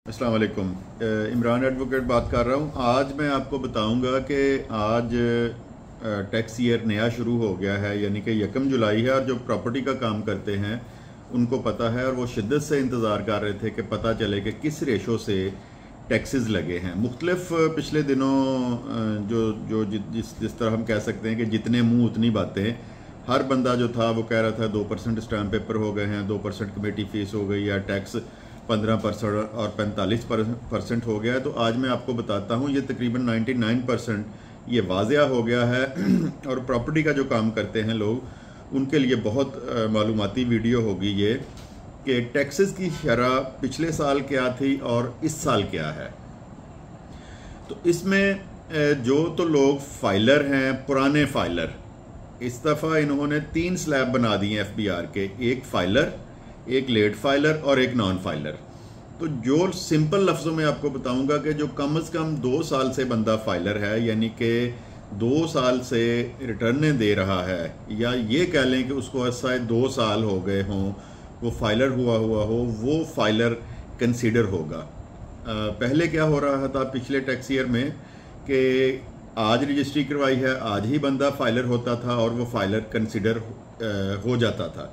अस्सलाम वालेकुम। इमरान एडवोकेट बात कर रहा हूँ। आज मैं आपको बताऊंगा कि आज टैक्स ईयर नया शुरू हो गया है, यानी कि 1 जुलाई है। और जो प्रॉपर्टी का काम करते हैं उनको पता है और वो शिद्दत से इंतज़ार कर रहे थे कि पता चले कि किस रेशो से टैक्सेस लगे हैं। मुख्तलिफ पिछले दिनों जो जो जिस तरह हम कह सकते हैं कि जितने मुंह उतनी बातें, हर बंदा जो था वो कह रहा था 2% स्टैम्प पेपर हो गए हैं, 2% कमेटी फ़ीस हो गई, या टैक्स 15% और 45% हो गया है। तो आज मैं आपको बताता हूँ ये तकरीबन 99% ये वाज़िया हो गया है। और प्रॉपर्टी का जो काम करते हैं लोग, उनके लिए बहुत मालूमाती वीडियो होगी ये कि टैक्सेस की शरह पिछले साल क्या थी और इस साल क्या है। तो इसमें जो तो लोग फाइलर हैं, पुराने फाइलर, इस दफ़ा इन्होंने 3 स्लैब बना दिए FBR के, एक फाइलर, एक लेट फाइलर और एक नॉन फाइलर। तो जो सिंपल लफ्ज़ों में आपको बताऊंगा कि जो कम से कम 2 साल से बंदा फाइलर है, यानी कि 2 साल से रिटर्नें दे रहा है, या ये कह लें कि उसको ऐसा 2 साल हो गए हों, वो फाइलर हुआ हो, वो फाइलर कंसीडर होगा। पहले क्या हो रहा था पिछले टैक्स ईयर में कि आज रजिस्ट्री करवाई है, आज ही बंदा फाइलर होता था और वो फाइलर कंसीडर हो जाता था।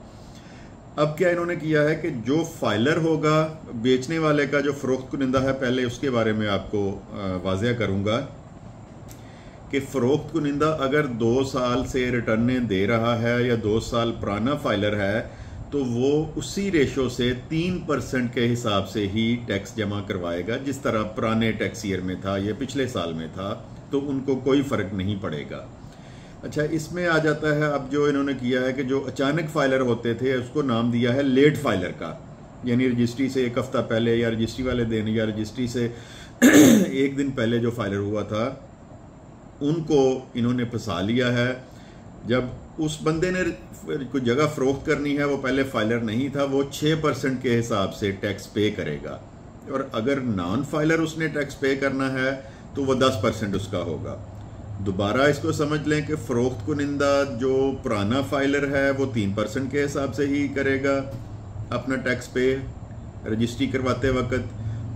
अब क्या इन्होंने किया है कि जो फाइलर होगा, बेचने वाले का जो फरोख्त कुनिंदा है, पहले उसके बारे में आपको वाज़िया करूंगा कि फरोख्त कुनिंदा अगर 2 साल से रिटर्नें दे रहा है या 2 साल पुराना फाइलर है, तो वो उसी रेशो से 3% के हिसाब से ही टैक्स जमा करवाएगा, जिस तरह पुराने टैक्स ईयर में था, ये पिछले साल में था। तो उनको कोई फ़र्क नहीं पड़ेगा। अच्छा, इसमें आ जाता है अब जो इन्होंने किया है कि जो अचानक फाइलर होते थे उसको नाम दिया है लेट फाइलर का, यानी रजिस्ट्री से 1 हफ्ता पहले या रजिस्ट्री वाले दिन या रजिस्ट्री से 1 दिन पहले जो फाइलर हुआ था, उनको इन्होंने फंसा लिया है। जब उस बंदे ने कोई जगह फरोख्त करनी है, वो पहले फाइलर नहीं था, वो 6% के हिसाब से टैक्स पे करेगा। और अगर नॉन फाइलर उसने टैक्स पे करना है तो वो 10% उसका होगा। दोबारा इसको समझ लें कि फरोख्त कुनिंदा जो पुराना फाइलर है वो 3% के हिसाब से ही करेगा अपना टैक्स पे रजिस्ट्री करवाते वक्त,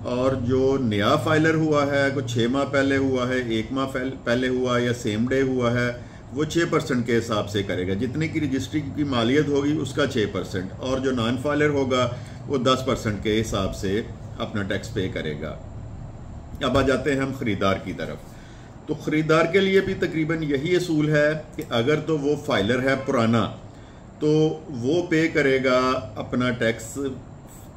और जो नया फाइलर हुआ है, कुछ 6 माह पहले हुआ है, 1 माह पहले हुआ या सेम डे हुआ है, वो 6% के हिसाब से करेगा। जितने की रजिस्ट्री की मालियत होगी उसका 6%, और जो नॉन फाइलर होगा वो 10% के हिसाब से अपना टैक्स पे करेगा। अब आ जाते हैं हम ख़रीदार की तरफ। तो ख़रीदार के लिए भी तकरीबन यही असूल है कि अगर तो वो फाइलर है पुराना, तो वो पे करेगा अपना टैक्स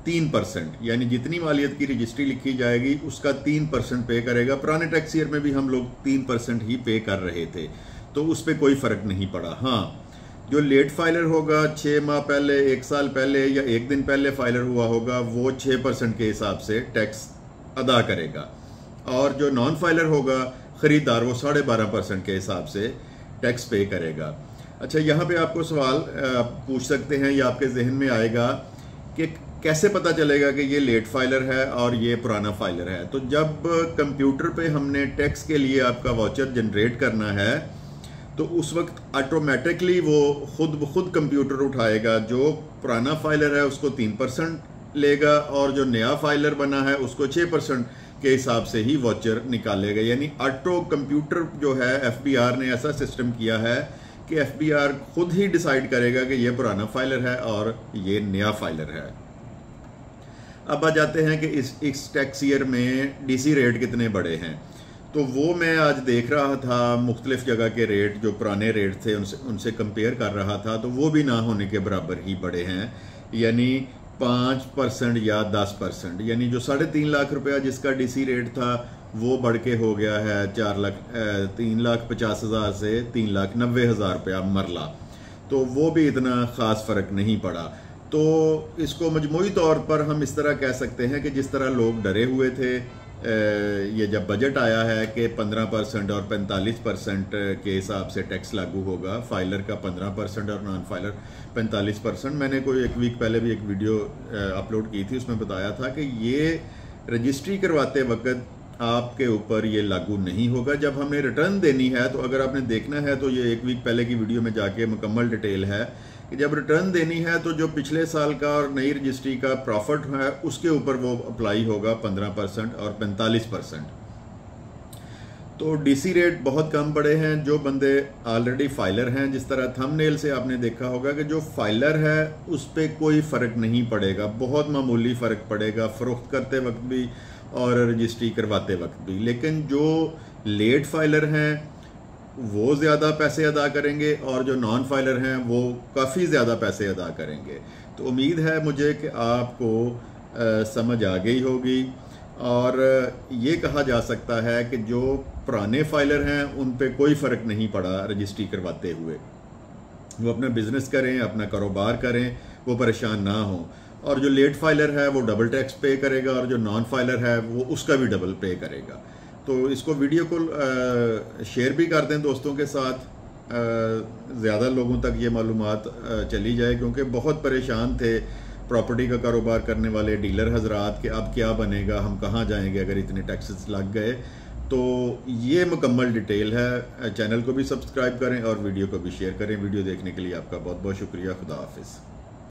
3%, यानी जितनी मालियत की रजिस्ट्री लिखी जाएगी उसका 3% पे करेगा। पुराने टैक्स ईयर में भी हम लोग 3% ही पे कर रहे थे, तो उस पर कोई फ़र्क नहीं पड़ा। हाँ, जो लेट फाइलर होगा, 6 माह पहले, 1 साल पहले या 1 दिन पहले फाइलर हुआ होगा, वो 6% के हिसाब से टैक्स अदा करेगा। और जो नॉन फाइलर होगा ख़रीदार, वो 12.5% के हिसाब से टैक्स पे करेगा। अच्छा, यहाँ पे आपको सवाल पूछ सकते हैं या आपके जहन में आएगा कि कैसे पता चलेगा कि ये लेट फाइलर है और ये पुराना फाइलर है। तो जब कंप्यूटर पे हमने टैक्स के लिए आपका वाउचर जनरेट करना है, तो उस वक्त ऑटोमेटिकली वो खुद ब खुद कंप्यूटर उठाएगा, जो पुराना फाइलर है उसको 3% लेगा और जो नया फाइलर बना है उसको 6% के हिसाब से ही वाउचर निकालेगा। यानी ऑटो कंप्यूटर जो है, FBR ने ऐसा सिस्टम किया है कि FBR खुद ही डिसाइड करेगा कि ये पुराना फाइलर है और ये नया फाइलर है। अब आ जाते हैं कि इस टैक्स ईयर में DC रेट कितने बड़े हैं। तो वो मैं आज देख रहा था, मुख्तलिफ जगह के रेट जो पुराने रेट थे उनसे कंपेयर कर रहा था, तो वो भी ना होने के बराबर ही बड़े हैं। यानी 5% या 10%, यानी जो 3.5 लाख रुपया जिसका DC रेट था वो बढ़ के हो गया है 3,50,000 से 3,90,000 रुपया मरला। तो वो भी इतना ख़ास फ़र्क नहीं पड़ा। तो इसको मजमूई तौर पर हम इस तरह कह सकते हैं कि जिस तरह लोग डरे हुए थे, ये जब बजट आया है कि 15% और 45% के हिसाब से टैक्स लागू होगा, फाइलर का 15% और नॉन फाइलर 45%। मैंने कोई 1 वीक पहले भी एक वीडियो अपलोड की थी, उसमें बताया था कि ये रजिस्ट्री करवाते वक्त आपके ऊपर ये लागू नहीं होगा। जब हमने रिटर्न देनी है, तो अगर आपने देखना है तो ये 1 वीक पहले की वीडियो में जाके मुकम्मल डिटेल है कि जब रिटर्न देनी है तो जो पिछले साल का और नई रजिस्ट्री का प्रॉफिट है उसके ऊपर वो अप्लाई होगा 15% और 45%। तो डीसी रेट बहुत कम पड़े हैं। जो बंदे ऑलरेडी फाइलर हैं, जिस तरह थंबनेल से आपने देखा होगा कि जो फाइलर है उस पर कोई फ़र्क नहीं पड़ेगा, बहुत मामूली फ़र्क पड़ेगा फ़रोख्त करते वक्त भी और रजिस्ट्री करवाते वक्त भी। लेकिन जो लेट फाइलर हैं वो ज़्यादा पैसे अदा करेंगे और जो नॉन फाइलर हैं वो काफ़ी ज़्यादा पैसे अदा करेंगे। तो उम्मीद है मुझे कि आपको समझ आ गई होगी। और ये कहा जा सकता है कि जो पुराने फाइलर हैं उन पे कोई फ़र्क नहीं पड़ा रजिस्ट्री करवाते हुए। वो अपना बिज़नेस करें, अपना कारोबार करें, वो परेशान ना हों। और जो लेट फाइलर है वो डबल टैक्स पे करेगा और जो नॉन फाइलर है वो उसका भी डबल पे करेगा। तो इसको वीडियो को शेयर भी कर दें दोस्तों के साथ, ज़्यादा लोगों तक ये मालूमात चली जाए, क्योंकि बहुत परेशान थे प्रॉपर्टी का कारोबार करने वाले डीलर हजरात कि अब क्या बनेगा, हम कहाँ जाएंगे अगर इतने टैक्सेस लग गए। तो ये मुकम्मल डिटेल है। चैनल को भी सब्सक्राइब करें और वीडियो को भी शेयर करें। वीडियो देखने के लिए आपका बहुत बहुत शुक्रिया। खुदा हाफिज़।